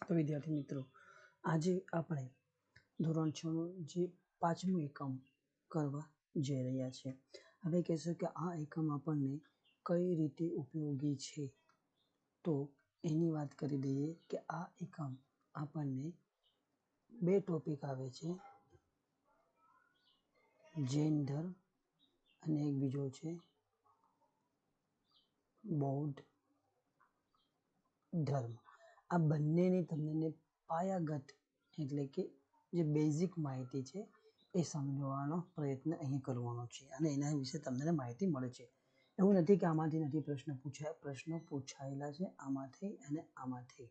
તો વિદ્યાર્થી મિત્રો, આજે આપણે ધોરણ 6 નું જે 5મું એકમ કરવા જઈ રહ્યા છીએ. હવે કહેશો કે આ એકમ આપણને કઈ રીતે ઉપયોગી છે, તો એની વાત કરી દઈએ કે આ એકમ આપણને 2 ટોપિક આવે છે, જૈન ધર્મ અને એક બીજો છે બૌદ્ધ ધર્મ. આ બંનેની તમને પાયાગત એટલે કે જે બેઝિક માહિતી છે એ સમજવાનો પ્રયત્ન અહીં કરવાનો છે અને એના વિશે તમને માહિતી મળે છે. એવું નથી કે આમાંથી નથી પ્રશ્ન પૂછાય, પ્રશ્નો પૂછાયેલા છે આમાંથી અને આમાંથી,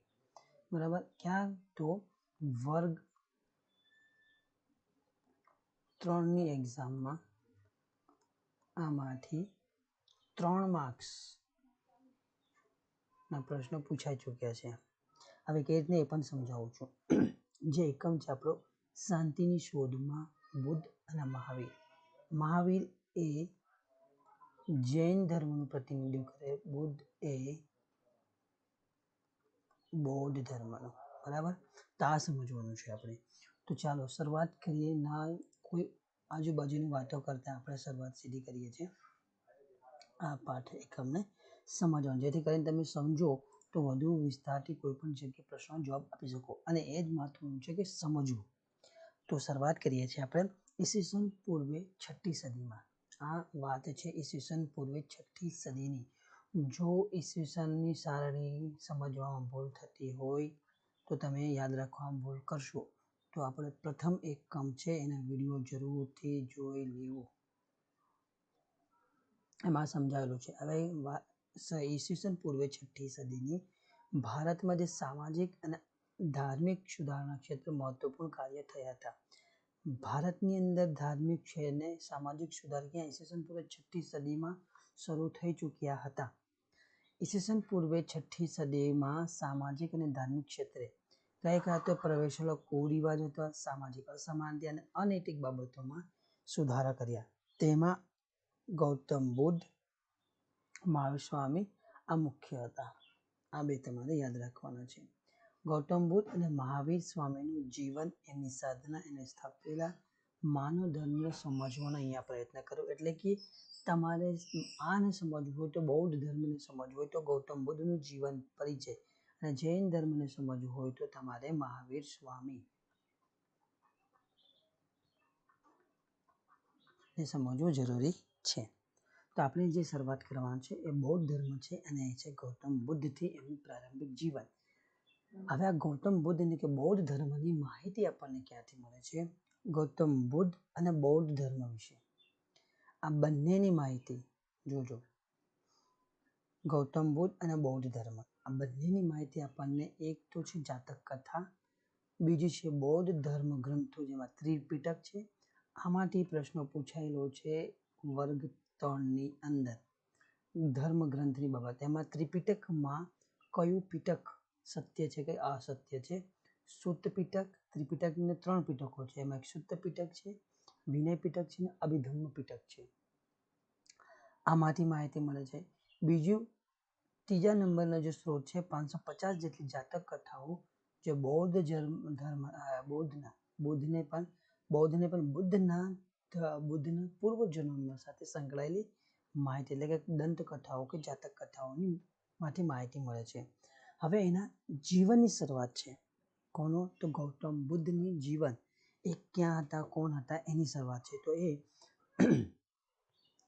બરાબર. ક્યાં તો વર્ગ 3ની એક્ઝામમાં આમાંથી 3 માર્ક્સ ના પ્રશ્નો પૂછાઈ ચૂક્યા છે. હવે કેવી રીતને એ પણ સમજાવું છું. જે એકમ છે આપણો શાંતિની શોધમાં બુદ્ધ અને મહાવીર. મહાવીર એ જૈન ધર્મનું પ્રતિનિધિત્વ કરે, બુદ્ધ એ બૌદ્ધ ધર્મનું, બરાબર. તો આ સમજવાનું છે આપણે. તો ચાલો શરૂઆત કરીએ. ના કોઈ આજુબાજુની વાતો કરતા આપણે શરૂઆત સીધી કરીએ છીએ આ પાઠ એકમને સમજવાનું, જેથી કરીને તમે સમજો તો વધુ વિસ્તારથી કોઈ પણ જગ્યાએ પ્રશ્નનો જવાબ આપી શકો. અને એ જ મહત્વનું છે કે સમજવું. તો શરૂઆત કરીએ છીએ આપણે ઈસવીસન પૂર્વે 6ઠી સદીમાં. આ વાત છે ઈસવીસન પૂર્વે 6ઠી સદીની. જો ઈસવીસનની સારણી સમજવામાં ભૂલ થતી હોય તો તમે યાદ રાખવામાં ભૂલ કરશો તો આપણે પ્રથમ એકમ છે એના વિડીયો જરૂરથી જોઈ લેવું, એમાં સમજાવેલું છે. હવે ઈસવીસન પૂર્વે 6ઠી સદીની ભારતમાં જે સામાજિક અને ધાર્મિક સુધારણા ક્ષેત્રે મહત્વપૂર્ણ કાર્ય થયા હતા. ભારતની અંદર ધાર્મિક છે અને સામાજિક સુધાર ઈસવીસન પૂર્વે 6ઠી સદીમાં શરૂ થઈ ચૂક્યા હતા. ઈસવીસન પૂર્વે 6ઠી સદીમાં સામાજિક અને ધાર્મિક ક્ષેત્રે કઈ તો પ્રવેશેલો કુરિવાજ હતા, સામાજિક અસમાનતા અને અનૈતિક બાબતોમાં સુધારા કર્યા. તેમાં ગૌતમ બુદ્ધ, મહાવીર સ્વામી આ મુખ્ય હતા. આ 2 તમારે યાદ રાખવાના છે. ગૌતમ બુદ્ધ અને મહાવીર સ્વામીનું જીવન, એમની સાધના, એને સ્થાપેલા માનવ ધર્મને સમજવાનો અહીંયા પ્રયત્ન કરો. એટલે કે તમારે આને સમજવું હોય તો બૌદ્ધ ધર્મને સમજવું હોય તો ગૌતમ બુદ્ધનું જીવન પરિચય, અને જૈન ધર્મને સમજવું હોય તો તમારે મહાવીર સ્વામી એ સમજવું જરૂરી છે. તો આપણે જે શરૂઆત કરવાનું છે એ બૌદ્ધ ધર્મ છે અને એ છે ગૌતમ બુદ્ધથી એમનું પ્રારંભિક જીવન. હવે આ ગૌતમ બુદ્ધ એટલે કે બૌદ્ધ ધર્મની માહિતી આપણને ક્યાંથી મળે છે? ગૌતમ બુદ્ધ અને બૌદ્ધ ધર્મ વિશે આ બંનેની માહિતી જોજો. ગૌતમ બુદ્ધ અને બૌદ્ધ ધર્મ આ બંનેની માહિતી આપણને એક તો છે જાતક કથા, બીજું છે બૌદ્ધ ધર્મ ગ્રંથો જેમાં ત્રિપિટક છે. આમાંથી પ્રશ્નો પૂછાયેલો છે વર્ગ 3ની અંદર ધર્મ ગ્રંથની બાબત. એમાં ત્રિપિટકમાં કયું પિટક સત્ય છે કે અસત્ય છે? સુત્ત પિટક. ત્રિપિટકની 3 પિટકો છે, એમાં એક સુત્ત પિટક છે, વિનય પિટક છે અને અભિધમ્મ પિટક છે. આમાંથી માહિતી મળે છે. બીજું ત્રીજા નંબરનો જે સ્ત્રોત છે 550 જેટલી જાતક કથાઓ જે બૌદ્ધને પણ બુદ્ધના પૂર્વજન્મ સાથે સંકળાયેલી માહિતી એટલે કે દંતકથાઓ કે જાતક કથાઓની માંથી માહિતી મળે છે. હવે એના જીવનની શરૂઆત છે. કોનો? તો ગૌતમ બુદ્ધની જીવન, એ ક્યાં હતા, કોણ હતા, એની શરૂઆત છે. તો એ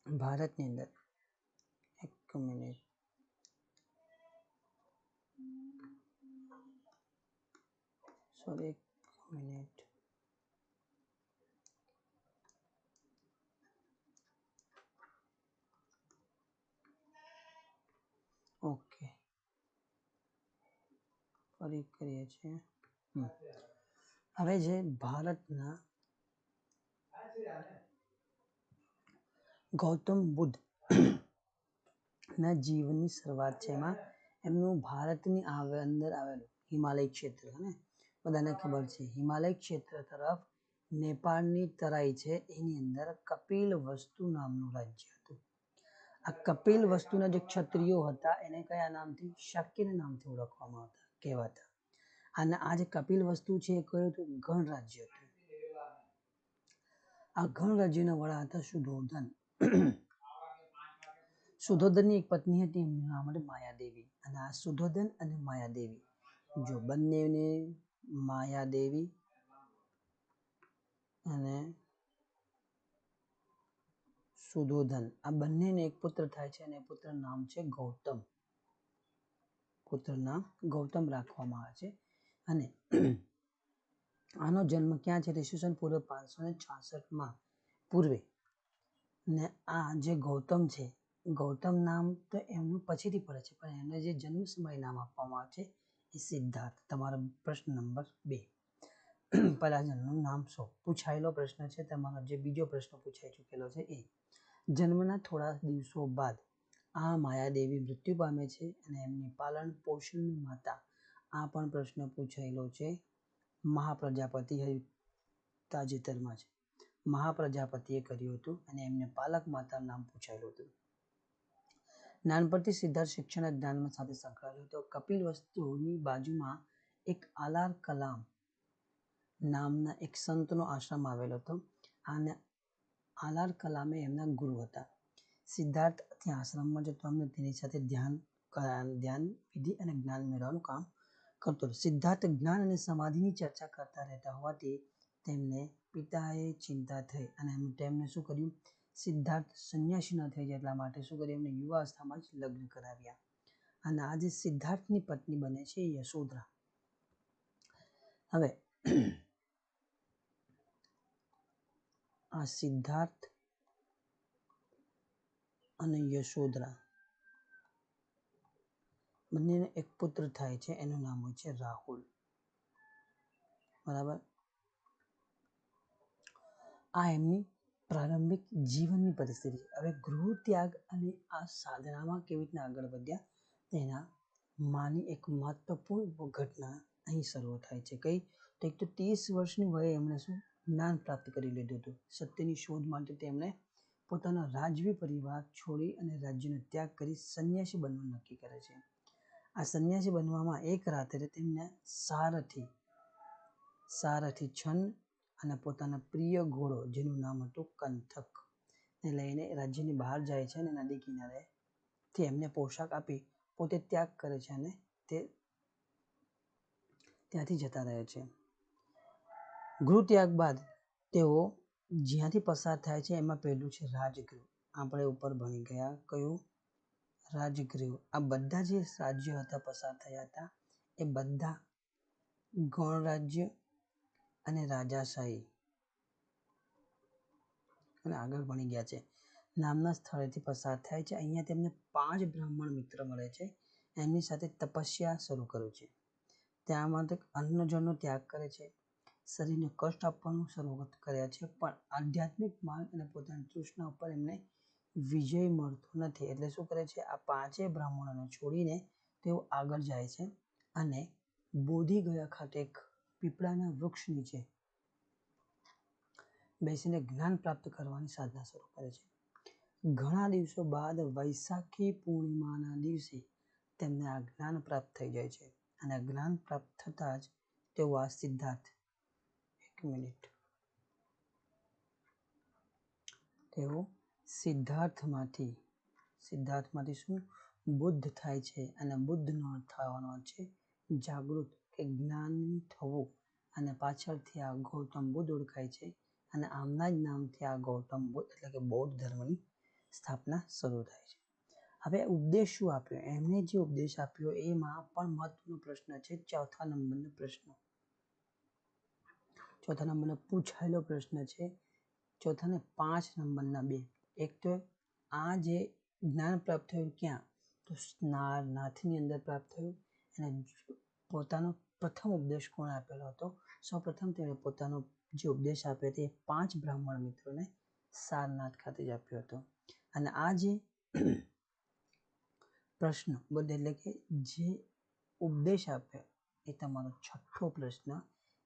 ભારતની અંદર એક મિનિટ ઓકે, ફરી કરીએ છીએ. હવે જે ભારતના ગૌતમ બુદ્ધ ના જીવનની શરૂઆત છે. એમાં એમનું ભારતની અંદર આવેલું હિમાલય ક્ષેત્ર, ને બધાને ખબર છે હિમાલય ક્ષેત્ર તરફ નેપાળની તરાઈ છે એની અંદર કપિલવસ્તુ નામનું રાજ્ય હતું. આ કપિલવસ્તુના જે ક્ષત્રિયો હતા એને કયા નામથી? શક્યના નામથી ઓળખવામાં કહેવાતા. અને આ જે કપિલ વસ્તુ છે એ કયું હતું? ગણરાજ્ય હતું. આ ગણરાજ્યના વડા હતા શુદ્ધોધન. શુદ્ધોધનની એક પત્ની હતી, એમનું નામ હતું માયાદેવી. અને આ શુદ્ધોધન અને માયાદેવી, જો બંનેને માયાદેવી અને શુદ્ધોધન આ બંનેને એક પુત્ર થાય છે, અને પુત્ર નામ છે ગૌતમ. પુત્રના ગૌતમ રાખવામાં આવે છે. અને આનો જન્મ ક્યાં છે? ઈસવીસન પૂર્વ 566 પૂર્વે. ને આ જે ગૌતમ છે, ગૌતમ નામ તો એમનું પછીથી પડે છે, પણ એમને જે જન્મ સમય નામ આપવામાં આવે છે એ સિદ્ધાર્થ. તમારો પ્રશ્ન નંબર 2. પહેલા જન્મનું નામ શું? પૂછાયેલો પ્રશ્ન છે તમારો, જે બીજો પ્રશ્ન પૂછાઈ ચૂકેલો છે એ. જન્મના થોડા દિવસો બાદ આ માયાદેવી મૃત્યુ પામે છે, અને એમની પાલન પોષણની માતા. આ પણ પ્રશ્ન પૂછાયેલો છે, મહાપ્રજાપતિ તાજેતરમાં જ મહાપ્રજાપતિએ કર્યું હતું, અને એમને પાલક માતા નામ પૂછાયેલું હતું. નાનપણથી સિદ્ધાર્થ શિક્ષણ અને જ્ઞાન સાથે સંકળાયેલો હતો. કપિલ વસ્તુની બાજુમાં એક આલાર કલામ નામના એક સંતનો આશ્રમ આવેલો હતો, અને આલાર કલામે એમના ગુરુ હતા. સિદ્ધાર્થ ત્યાં આશ્રમમાં જતો, અમને તેની સાથે ધ્યાન વિધિ અને જ્ઞાન મેળવવાનું કામ કરતો. સિદ્ધાર્થ જ્ઞાન અને સમાધિની ચર્ચા કરતા રહેતા હોવાથી તેમને પિતાએ ચિંતા થઈ, અને તેમને શું કર્યું? સિદ્ધાર્થ સંન્યાસી ન થઈ જાય એટલા માટે શું કર્યું? એમને યુવા અવસ્થામાં જ લગ્ન કરાવ્યા. અને આ જે સિદ્ધાર્થની પત્ની બને છે યશોધરા. હવે આ સિદ્ધાર્થ અને યશોધરા બંનેને એક પુત્ર થાય છે, એનું નામ હોય છે રાહુલ. બરાબર. આ એમની પ્રારંભિક જીવનની પરિસ્થિતિ. હવે ગૃહ ત્યાગ અને આ સાધનામાં કેવી રીતના આગળ વધ્યા તેના માની એક મહત્વપૂર્ણ ઘટના અહીં શરૂ થાય છે. કઈ? તો એક તો 30 વર્ષની વયે એમણે શું જ્ઞાન પ્રાપ્ત કરી લીધું હતું. સત્યની શોધ માટે તેમણે પોતાનો રાજવી પરિવાર છોડી અને રાજ્યનો ત્યાગ કરી સંન્યાસી બનવાનું નક્કી કરે છે. આ સંન્યાસી બનવામાં એક રાત્રે તેમને સારથી છન્ન અને પોતાના પ્રિય ઘોડો, જેનું નામ હતું કંથક, ને લઈને રાજ્યની બહાર જાય છે, અને નદી કિનારેથી એમને પોશાક આપી પોતે ત્યાગ કરે છે, અને તે ત્યાંથી જતા રહે છે. ગૃહ ત્યાગ બાદ તેઓ જ્યાંથી પસાર થાય છે એમાં પહેલું છે રાજગૃહ. આપણે ઉપર ભણી ગયા. કયું? રાજગૃહ. આ બધા જે રાજ્યો હતા પસાર થયા હતા એ બધા ગણરાજ્ય અને રાજાશાહી અને આગળ ભણી ગયા છે નામના સ્થળેથી પસાર થાય છે. અહીંયા તેમને 5 બ્રાહ્મણ મિત્ર મળે છે. એમની સાથે તપસ્યા શરૂ કરે છે. ત્યાં માટે અન્નજળનો ત્યાગ કરે છે, શરીરને કષ્ટ આપવાનું શરૂ કર્યા છે, પણ આધ્યાત્મિક માર્ગ અને પોતાની તૃષ્ણા ઉપર એમને વિજય મળતો નથી. એટલે શું કરે છે? આ 5 બ્રાહ્મણોને છોડીને તેઓ આગળ જાય છે, અને બોધિ ગયા ખાતે એક પીપળાના વૃક્ષ નીચે બેસીને જ્ઞાન પ્રાપ્ત કરવાની સાધના શરૂ કરે છે. ઘણા દિવસો બાદ વૈશાખી પૂર્ણિમાના દિવસે તેમને આ જ્ઞાન પ્રાપ્ત થઈ જાય છે, અને આ જ્ઞાન પ્રાપ્ત થતાં જ તેઓ આ સિદ્ધાર્થ તેઓ સિદ્ધાર્થમાંથી શું બુદ્ધ થાય છે, અને બુદ્ધનો અર્થ થવાનો છે જાગૃત કે જ્ઞાની થવું, અને પાછળથી આ ગૌતમ બુદ્ધ ઓળખાય છે, અને આમના જ નામથી આ ગૌતમ બુદ્ધ એટલે કે બૌદ્ધ ધર્મની સ્થાપના શરૂ થાય છે. હવે ઉપદેશ શું આપ્યો? એમને જે ઉપદેશ આપ્યો એમાં પણ મહત્વનો પ્રશ્ન છે. ચોથા નંબરનો પૂછાયેલો પ્રશ્ન છે. ચોથા ને 5 નંબરના 2. એક તો આ જે જ્ઞાન પ્રાપ્ત થયું ક્યાં? તો નાથની અંદર પ્રાપ્ત થયું. અને પોતાનો પ્રથમ ઉપદેશ કોણ આપેલો હતો? સૌપ્રથમ તેણે પોતાનો જે ઉપદેશ આપ્યો તે 5 બ્રાહ્મણ મિત્રોને સારનાથ ખાતે જ આપ્યો હતો. અને આ જે પ્રશ્ન એટલે કે જે ઉપદેશ આપ્યો એ તમારો છઠ્ઠો પ્રશ્ન.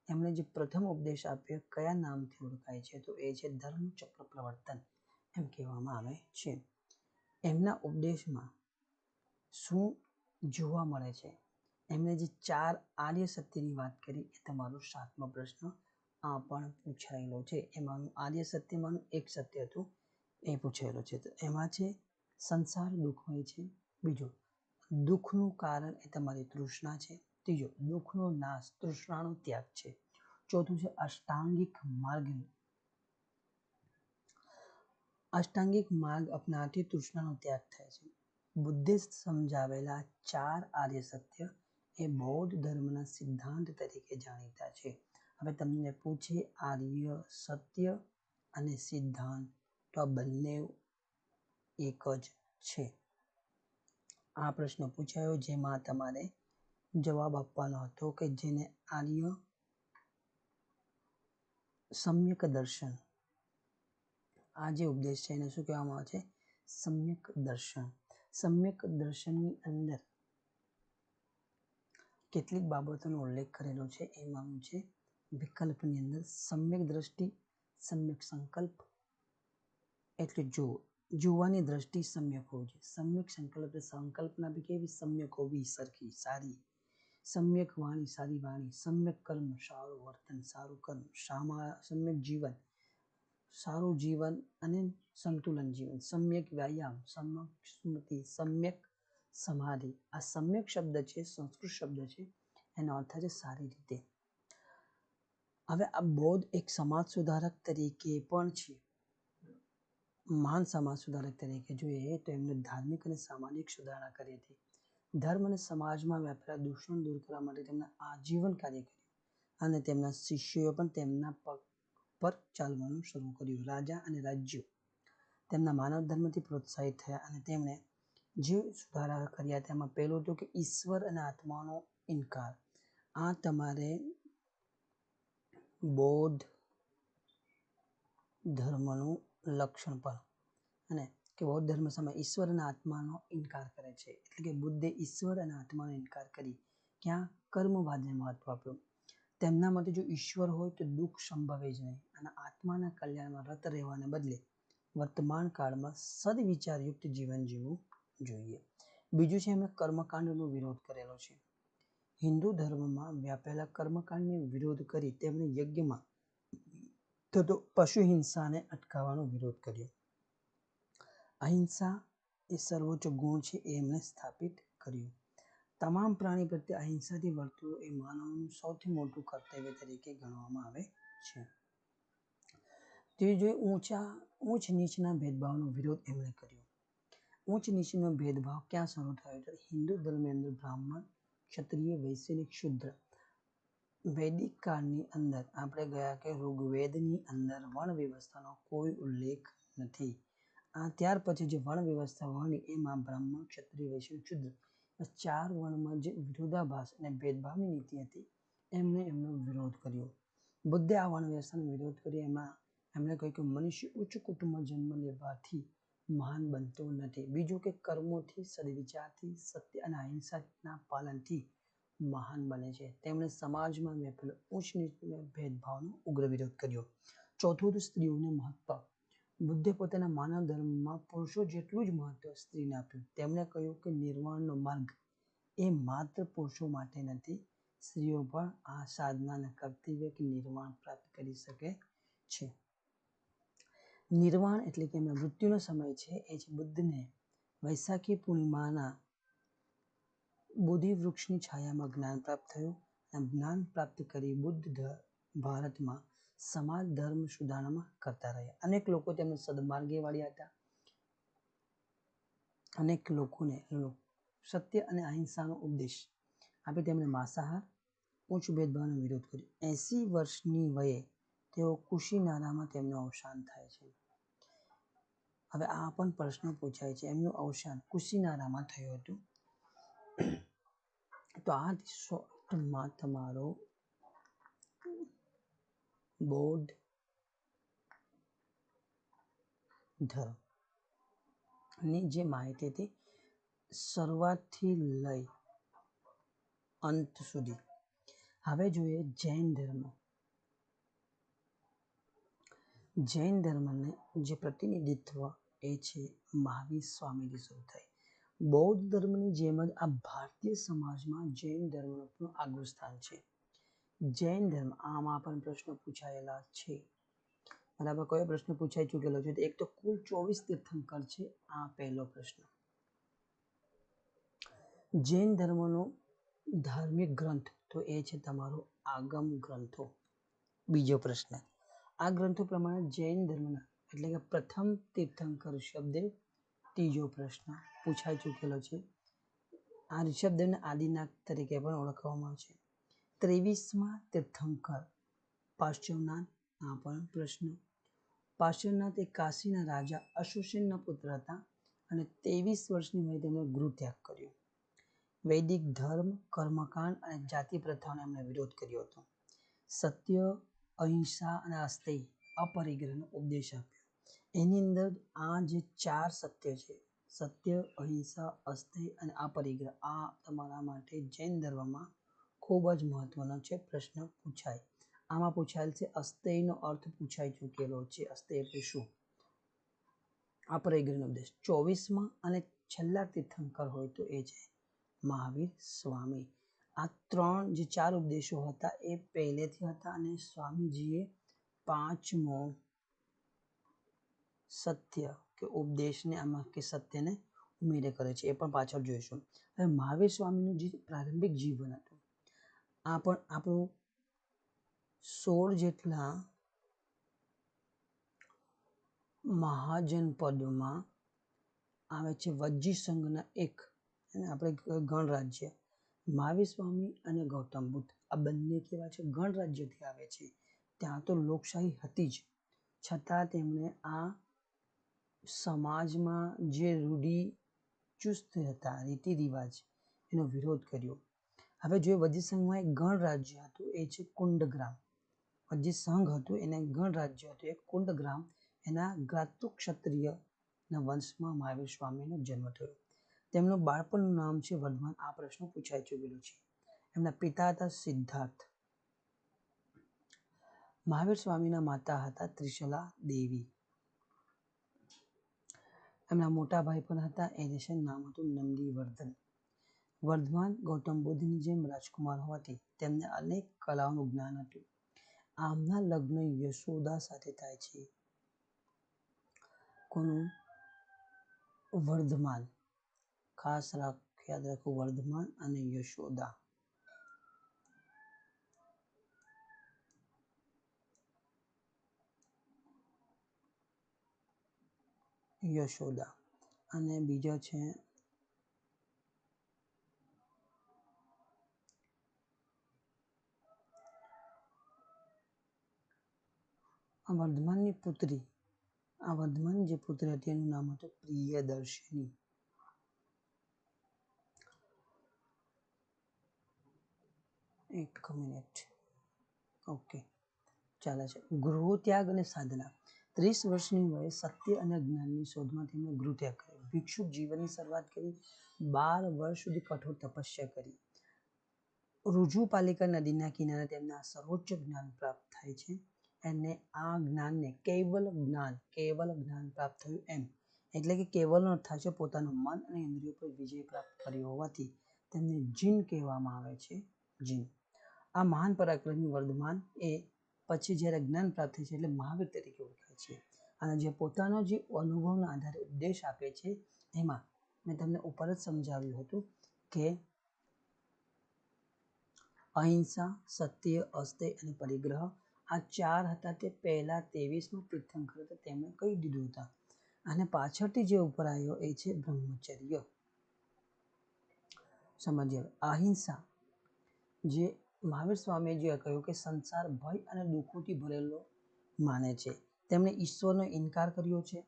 એમણે જે પ્રથમ ઉપદેશ આપ્યો કયા નામથી ઓળખાય છે? તો એ છે ધર્મચક્ર પ્રવર્તન એમ કહેવામાં આવે છે. એમના ઉપદેશમાં શું જોવા મળે છે? એમણે જે 4 આર્ય સત્યની વાત કરી એ તમારો 7મો પ્રશ્ન આ પણ પૂછાયેલો છે. એમાંનું આર્ય સત્યમાંનું એક સત્ય હતું એ પૂછાયેલો છે. તો એમાં છે સંસાર દુઃખમય છે. બીજું, દુઃખનું કારણ એ તમારી તૃષ્ણા છે. ત્રીજું, દુઃખનો નાશ તૃષ્ણાનો ત્યાગ છે. ચોથું છે અષ્ટાંગિક માર્ગ અપનાવવાથી તૃષ્ણાનો ત્યાગ થાય છે. બુદ્ધે સમજાવેલા 4 આર્ય સત્ય એ બૌદ્ધ ધર્મના સિદ્ધાંત તરીકે જાણીતા છે. હવે તમને પૂછે આર્ય સત્ય અને સિદ્ધાંત, તો આ બંને એક જ છે. આ પ્રશ્ન પૂછાયો જેમાં તમારે જવાબ આપવાનો હતો કે જેને આર્ય સમ્યક દર્શન, આ જે ઉપદેશ છે એને શું કહેવામાં આવે છે? સમ્યક દર્શન. સમ્યક દર્શનની અંદર કેટલીક બાબતોનો ઉલ્લેખ કરેલો છે. એમાંનું છે વિકલ્પની અંદર સમ્યક દ્રષ્ટિ, સમ્યક સંકલ્પ એટલે જોવાની દ્રષ્ટિ સમ્યક હોવી જોઈએ. સમ્યક સંકલ્પ સંકલ્પના બી કેવી સમ્યક હોવી, સરખી, સારી. સમ્યક વાણી, સારી વાણી. સમ્યક કર્મ, સારું વર્તન, સારું કર્મ. સમ્યક જીવન, સારું જીવન અને સંતુલન જીવન. સમ્યક વ્યાયામ, સમ્યક સ્મૃતિ, સમ્યક સમાધિ. આ સમ્યક શબ્દ છે સંસ્કૃત શબ્દ છે, એનો અર્થ છે સારી રીતે. હવે આ બૌદ્ધ એક સમાજ સુધારક તરીકે પણ છે. મહાન સમાજ સુધારક તરીકે જોઈએ તો એમને ધાર્મિક અને સામાજિક સુધારણા કરી હતી. ધર્મ અને સમાજમાં વ્યાપેલા દૂષણ દૂર કરવા માટે તેમણે આજીવન કાર્ય કર્યું અને તેમના શિષ્યોએ પણ તેમના પગ પર ચાલવાનું શરૂ કર્યું. રાજા અને રાજ્યો તેમના માનવ ધર્મથી પ્રોત્સાહિત થયા અને તેમણે જે સુધારા કર્યા તેમાં પહેલું હતું કે ઈશ્વર અને આત્માનો ઇનકાર. આ તમારે બૌદ્ધ ધર્મનું લક્ષણ પણ, અને કે બૌદ્ધ ધર્મ સમય ઈશ્વર અને આત્માનો ઇનકાર કરે છે. એટલે કે બુદ્ધે ઈશ્વર અને આત્માનો ઇનકાર કરી ક્યાં કર્મવાદને મહત્વ આપ્યું. તેમના મતે જો ઈશ્વર હોય તો દુઃખ સંભવે જ નહીં અને આત્માના કલ્યાણમાં રત રહેવાને બદલે વર્તમાન કાળમાં સદવિચારયુક્ત જીવન જીવવું જોઈએ. બીજું છે એમણે કર્મકાંડનો વિરોધ કરેલો છે. હિન્દુ ધર્મમાં વ્યાપેલા કર્મકાંડનો વિરોધ કરી તેમણે યજ્ઞમાં થતો પશુ હિંસાને અટકાવવાનો વિરોધ કર્યો. અહિંસા એ સર્વોચ્ચ ગુણ છે એ એમણે સ્થાપિત કર્યું. તમામ પ્રાણી પ્રત્યે અહિંસાથી વર્તવું એ માનવનું સૌથી મોટું કર્તવ્ય તરીકે ગણવામાં આવે છે. ત્રીજું, ઊંચ નીચના ભેદભાવનો વિરોધ એમણે કર્યો. ઊંચ નીચનો ભેદભાવ ક્યાં શરૂ થયો? તો હિન્દુ ધર્મની અંદર બ્રાહ્મણ, ક્ષત્રિય, વૈશ્ય, શૂદ્ર. વૈદિક કાળની અંદર આપણે ગયા કે ઋગ્વેદની અંદર વર્ણ વ્યવસ્થાનો કોઈ ઉલ્લેખ નથી. ત્યાર પછી જે વર્ણ વ્યવસ્થા વર્ણી એમાં બ્રાહ્મણ, ક્ષત્રિય, વૈશ્ય, શૂદ્ર 4 વર્ણમાં જે વિરોધાભાસ અને ભેદભાવની નીતિ હતી એમનો વિરોધ કર્યો. બુદ્ધે આ વર્ણ વ્યવસ્થાનો વિરોધ કર્યો. એમાં એમણે કહ્યું કે મનુષ્ય ઉચ્ચ કુટુંબમાં જન્મ લેવાથી મહાન બનતો નથી. બીજું કે કર્મોથી, સદવિચારથી, સત્ય અને અહિંસાના પાલનથી મહાન બને છે. તેમણે સમાજમાં વ્યાપેલો ઉચ્ચ નીચના ભેદભાવનો ઉગ્ર વિરોધ કર્યો. ચોથું, સ્ત્રીઓને મહત્વ. બુદ્ધે પોતાના માનવ ધર્મમાં પુરુષો જેટલું જ મહત્વ સ્ત્રીને આપ્યું. તેમણે કહ્યું કે નિર્વાણનો માર્ગ એ માત્ર પુરુષો માટે નથી, સ્ત્રીઓ પણ આ સાધનાના કર્તવ્ય કે નિર્વાણ પ્રાપ્ત કરી શકે છે. નિર્વાણ એટલે કે એમના મૃત્યુનો સમય છે એ જ બુદ્ધને વૈશાખી પૂર્ણિમાના બોધિ વૃક્ષની છાયામાં જ્ઞાન પ્રાપ્ત થયું. અને જ્ઞાન પ્રાપ્ત કરી બુદ્ધ ભારતમાં સમાજ ધર્મ સુધારણામાં કરતા રહ્યા. અનેક લોકો તેમને સદમાર્ગે વાળ્યા હતા. અનેક લોકોને સત્ય અને અહિંસાનો ઉપદેશ આપી તેમણે માંસાહાર, ઉચ્ચ ભેદભાવનો વિરોધ કર્યો. 80 વર્ષની વયે તેઓ કુશીનારામાં તેમનું અવસાન થાય છે. હવે આ પણ પ્રશ્ન પૂછાય છે, એમનું અવસાન કુશીનારામાં થયું હતું. તો આ શોર્ટમાં તમારો બૌદ્ધ ધર્મની જે માહિતી હતી શરૂઆતથી લઈ અંત સુધી. હવે જોઈએ જૈન ધર્મ. જૈન ધર્મને જે પ્રતિનિધિત્વ એ છે મહાવીર સ્વામીથી શરૂ થાય. બૌદ્ધ ધર્મની જેમ જ આ ભારતીય સમાજમાં જૈન ધર્મનું પણ આગવું સ્થાન છે. જૈન ધર્મ આમાં પણ પ્રશ્નો પૂછાયેલા છે. બરાબર, કયો પ્રશ્ન પૂછાઈ ચૂકેલો છે? એક તો કુલ 24 તીર્થંકર છે. આ પહેલો પ્રશ્ન. જૈન ધર્મનો ધાર્મિક ગ્રંથ તો એ છે તમારો આગમ ગ્રંથો. બીજો પ્રશ્ન, આ ગ્રંથો પ્રમાણે જૈન ધર્મના એટલે કે પ્રથમ તીર્થંકર ઋષભદેવ. ત્રીજો પ્રશ્ન પૂછાઈ ચૂકેલો છે. આ ઋષભદેવને આદિનાથ તરીકે પણ ઓળખવામાં આવે છે. 23મા તીર્થંકર પાર્શ્વનાથ. આ પણ પ્રશ્ન. પાર્શ્વનાથ એ કાશીના રાજા અશોકસેનના પુત્ર હતા અને 23 વર્ષની વયે તેમણે ગૃહત્યાગ કર્યો. વૈદિક ધર્મ, કર્મકાંડ અને જાતિ પ્રથાઓનો એમણે વિરોધ કર્યો હતો. સત્ય, અહિંસા અને અસ્થેય અપરિગ્રહનો ઉપદેશ આપ્યો. એની અંદર આ જે 4 સત્ય છે, સત્ય, અહિંસા, અસ્થેય અને અપરિગ્રહ, આ તમારા માટે જૈન ધર્મમાં ખૂબ જ મહત્વનો છે. પ્રશ્ન પૂછાય. આમાં પૂછાયેલ છે અસ્થેયનો અર્થ પૂછાઈ ચૂકેલો છે. અસ્થેય એટલે શું? અપરિગ્રહનો ઉપદેશ. 24માં અને છેલ્લા તીર્થંકર હોય તો એ છે મહાવીર સ્વામી. આ 4 ઉપદેશો હતા એ પહેલેથી હતા અને સ્વામીજીએ 5મો સત્ય કે ઉપદેશને આમાં કે સત્યને ઉમેરે કરે છે. એ પણ પાછળ જોઈશું. હવે મહાવીર સ્વામીનું જે પ્રારંભિક જીવન હતું, આ પણ આપણું 16 જેટલા મહાજનપદોમાં આવે છે. વજ્જી સંઘના એક આપણે ગણરાજ્ય મહાવીર સ્વામી અને ગૌતમ બુદ્ધ, આ બંને કેવા છે? ગણરાજ્યથી આવે છે. ત્યાં તો લોકશાહી હતી જ, છતાં તેમણે આ સમાજમાં જે રૂઢિચુસ્ત હતા રીતિ રિવાજ એનો વિરોધ કર્યો. હવે જો વજ્જી સંઘમાં એક ગણરાજ્ય હતું, એ છે કુંડગ્રામ. વજ્જી સંઘ હતું એને ગણરાજ્ય હતું એક કુંડગ્રામ. એના ઘાતુક ક્ષત્રિયના વંશમાં મહાવીર સ્વામીનો જન્મ થયો. તેમનું બાળપણનું નામ છે વર્ધમાન. આ પ્રશ્ન પૂછાઈ ચૂકેલો છે. એમના પિતા હતા સિદ્ધાર્થ. મહાવીર સ્વામીના માતા હતા ત્રિશલા દેવી. એમના મોટા ભાઈ પણ હતા, એને છે નામ હતું નંદીવર્ધન. વર્ધમાન ગૌતમ બુદ્ધની જેમ રાજકુમાર હોવાથી તેમને અનેક કલાઓનું જ્ઞાન હતું. આમના લગ્ન યશોદા સાથે થાય છે. કોનું? વર્ધમાન. ખાસ યાદ રાખો, વર્ધમાન અને યશોદા. યશોદા અને બીજો છે આ વર્ધમાનની પુત્રી. આ વર્ધમાનની જે પુત્રી હતી એનું નામ હતું પ્રિયદર્શિની. એક મિનિટ. ઓકે, ચાલે છે. ગૃહત્યાગ અને સાધના. 30 વર્ષની વયે સત્ય અને જ્ઞાનની શોધમાં તેમણે ગૃહત્યાગ કર્યો. ભિક્ષુક જીવનની શરૂઆત કરી. 12 વર્ષ સુધી કઠોર તપસ્યા કરી. ઋજુપાલિકા નદીના કિનારે તેમને આ સર્વોચ્ચ જ્ઞાન પ્રાપ્ત થાય છે. અને આ જ્ઞાનને કેવલ જ્ઞાન પ્રાપ્ત થયું એમ. એટલે કે કેવલનો અર્થ થાય છે પોતાનું મન અને ઇન્દ્રિયો પર વિજય પ્રાપ્ત કર્યો હોવાથી તેમને જીન કહેવામાં આવે છે. જીન. આ મહાન પરાક્રમી વર્ધમાન એ પછી જ્યારે જ્ઞાન પ્રાપ્ત થાય છે એટલે મહાવીર તરીકે ઓળખાય છે. અને જે પોતાનો જે અનુભવના આધારે ઉપદેશ આપે છે, એમાં મેં તમને ઉપર જ સમજાવ્યું હતું કે અહિંસા, સત્ય, અસ્થેય અને પરિગ્રહ, આ 4 હતા તે પહેલા 23માં તીર્થંકર હતા તેમણે કહી દીધું હતા. અને પાછળથી જે ઉપર આવ્યો એ છે બ્રહ્મચર્ય. સમજીએ. અહિંસા, જે મહાવીર સ્વામીએ જે કહ્યું કે સંસાર ભય અને દુઃખોથી ભરેલો માને છે. તેમણે ઈશ્વરનો ઇનકાર કર્યો છે.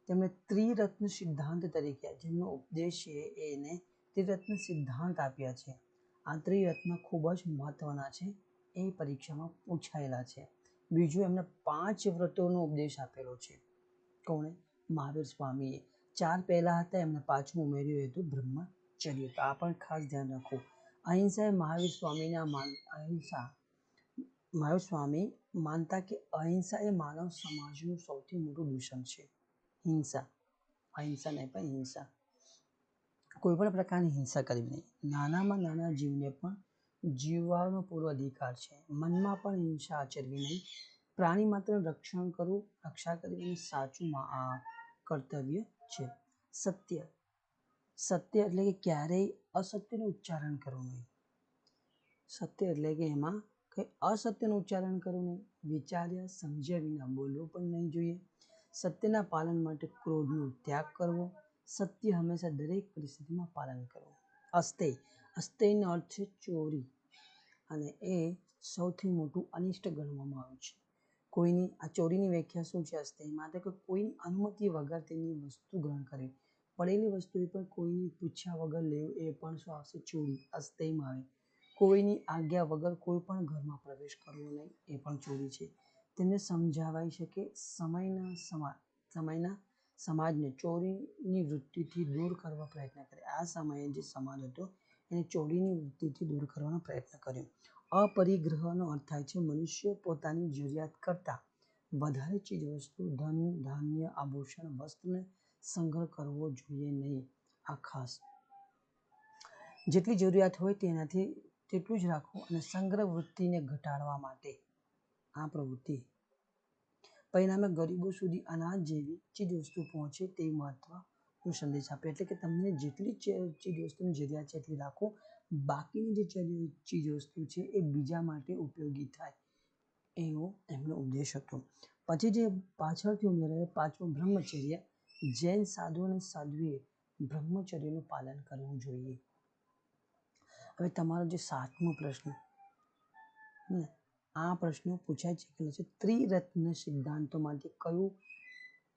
તેમણે ત્રિરત્ન સિદ્ધાંત તરીકે જેમનો ઉપદેશ છે એને ત્રિરત્ન સિદ્ધાંત આપ્યા છે. આ ત્રિરત્ન ખૂબ જ મહત્વના છે, એ પરીક્ષામાં પૂછાયેલા છે. બીજું, એમને 5 વ્રતોનો ઉપદેશ આપેલો છે. કોણે? મહાવીર સ્વામીએ. 4 પહેલા હતા, એમને 5મું ઉમેર્યું હતું બ્રહ્મચર્ય. તો આ પણ ખાસ ધ્યાન રાખો. અહિંસા એ મહાવીર સ્વામી માનતા કે અહિંસા એ માનવ સમાજનું સૌથી મોટું દૂષણ છે. અહિંસા નહીં પણ હિંસા. કોઈ પણ પ્રકારની હિંસા કરવી નહીં. નાનામાં નાના જીવને પણ જીવવાનો પૂરો અધિકાર છે. મનમાં પણ હિંસા આચરવી નહીં. પ્રાણી માત્ર રક્ષણ કરવું, રક્ષા કરવી અને સાચું કર્તવ્ય છે. સત્ય, સત્ય એટલે કે ક્યારેય અસત્યનું ઉચ્ચારણ કરવું નહીં. સત્ય એટલે કે એમાં કંઈ અસત્યનું ઉચ્ચારણ કરવું નહીં. વિચાર્યા સમજ્યા વિના બોલવું પણ નહીં જોઈએ. સત્યના પાલન માટે ક્રોધનો ત્યાગ કરવો. સત્ય હંમેશા દરેક પરિસ્થિતિમાં પાલન કરવું. અસ્તેય, અસ્તેયનો અર્થ છે ચોરી, અને એ સૌથી મોટું અનિષ્ટ ગણવામાં આવ્યું છે. કોઈની આ ચોરીની વ્યાખ્યા શું છે? અસ્તેયમાં તો કે કોઈની અનુમતિ વગર તેની વસ્તુ ગ્રહણ કરવી. પડેલી વસ્તુ પણ કોઈની પૂછ્યા વગર લેવું એ પણ શું આવશે? ચોરી અસ્તેયમાં આવે. કોઈની આજ્ઞા વગર કોઈ પણ ઘરમાં પ્રવેશ કરવો નહીં, એ પણ ચોરી છે. તેને સમજાવાય છે કે સમયના સમાજને ચોરીની વૃત્તિથી દૂર કરવા પ્રયત્ન કરે. આ સમયે જે સમાજ હતો એને ચોરીની વૃત્તિથી દૂર કરવાનો પ્રયત્ન કર્યો. અપરિગ્રહનો અર્થ થાય છે મનુષ્ય પોતાની જરૂરિયાત કરતાં વધારે ચીજવસ્તુ, ધન, ધાન્ય, આભૂષણ, વસ્ત્રને સંગ્રહ કરવો જોઈએ નહીં. આ ખાસ જેટલી જરૂરિયાત હોય તેનાથી તેટલું જ રાખવું અને સંગ્રહ વૃત્તિને ઘટાડવા માટે આ પ્રવૃત્તિ પરિણામે ગરીબો સુધી અનાજ જેવી ચીજવસ્તુ પહોંચે તે મહત્વનો સંદેશ આપે. એટલે કે તમને જેટલી ચીજવસ્તુની જરૂરિયાત છે એટલી રાખો, બાકીની જે ચીજવસ્તુ છે એ બીજા માટે ઉપયોગી થાય, એવો એમનો ઉદ્દેશ હતો. પછી જે પાછળથી ઉમેરાયો પાંચમું બ્રહ્મચર્ય. જૈન સાધુ અને સાધ્વીએ બ્રહ્મચર્યનું પાલન કરવું જોઈએ. હવે તમારો જે 7મો પ્રશ્ન, આ પ્રશ્નો પૂછાય છે કે ત્રિરત્ન સિદ્ધાંતોમાંથી કયું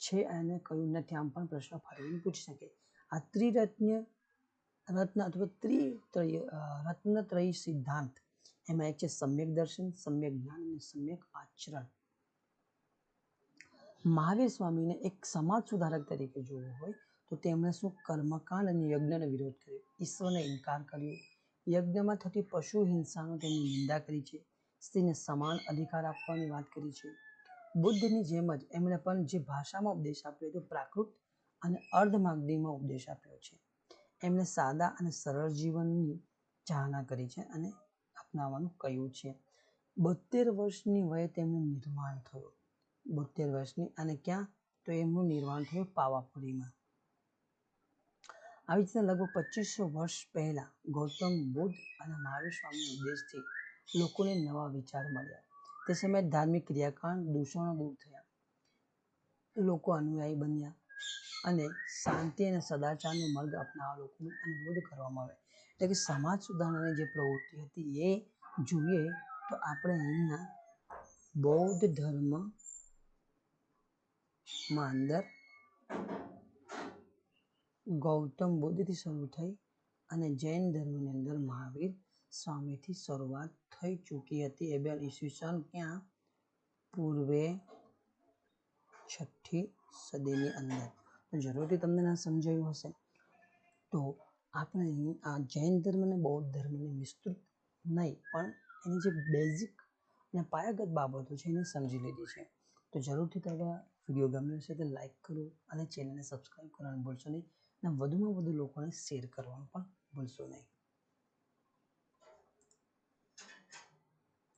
છે અને કયું નથી, આમ પણ પ્રશ્ન ફરીને પૂછી શકે. આ રત્નત્રયી સિદ્ધાંત, એમાં એક છે સમ્યક દર્શન, સમ્યક જ્ઞાન અને સમ્યક આચરણ. મહાવીર સ્વામીને એક સમાજ સુધારક તરીકે જોવો હોય તો તેમણે શું? કર્મકાંડ અને યજ્ઞનો વિરોધ કર્યો, ઈશ્વરને ઇનકાર કર્યો, યજ્ઞમાં થતી પશુ હિંસાનો તેમની નિંદા કરી છે, સ્ત્રીને સમાન અધિકાર આપવાની વાત કરી છે. બુદ્ધની જેમ જ એમણે પણ જે ભાષામાં ઉપદેશ આપ્યો તે પ્રાકૃત અને અર્ધમાગધીમાં ઉપદેશ આપ્યો છે. એમણે સાદા અને સરળ જીવનની ચાહના કરી છે અને અપનાવવાનું કહ્યું છે. 72 વર્ષની વયે તેમનું નિર્વાણ થયું. 72 વર્ષની, અને ક્યાં? તો એમનું નિર્વાણ થયું પાવાપુરીમાં. આવી રીતે લગભગ 2500 વર્ષ પહેલા ગૌતમ બુદ્ધ અને મહાવીર સ્વામીના ઉપદેશથી લોકોને નવા વિચાર મળ્યા. તે સમયે ધાર્મિક ક્રિયાકાંડ, દૂષણો દૂર થયા, લોકો અનુયાયી બન્યા અને શાંતિ અને સદાચારનો માર્ગ અપનાવવા લોકોને અનુરોધ કરવામાં આવ્યો. એટલે કે સમાજ સુધારણાની જે પ્રવૃત્તિ હતી એ જોઈએ તો આપણે અહીંયા બૌદ્ધ ધર્મમાં અંદર ગૌતમ બુદ્ધથી શરૂ થઈ અને જૈન ધર્મની અંદર મહાવીર સ્વામીથી શરૂઆત થઈ ચૂકી હતી. એ બે ઈસવીસન ક્યાં? પૂર્વે 6ઠી સદીની અંદર. તો જરૂરથી તમને ના સમજાયું હશે. તો આપણે અહીં આ જૈન ધર્મ અને બૌદ્ધ ધર્મની વિસ્તૃત નહીં પણ એની જે બેઝિક અને પાયાગત બાબતો છે એને સમજી લીધી છે. તો જરૂરથી તમે વિડીયો ગમ્યો હશે તો લાઈક કરો અને ચેનલને સબસ્ક્રાઈબ કરવાનું ભૂલશો નહીં, અને વધુમાં વધુ લોકોને શેર કરવાનું પણ ભૂલશો નહીં.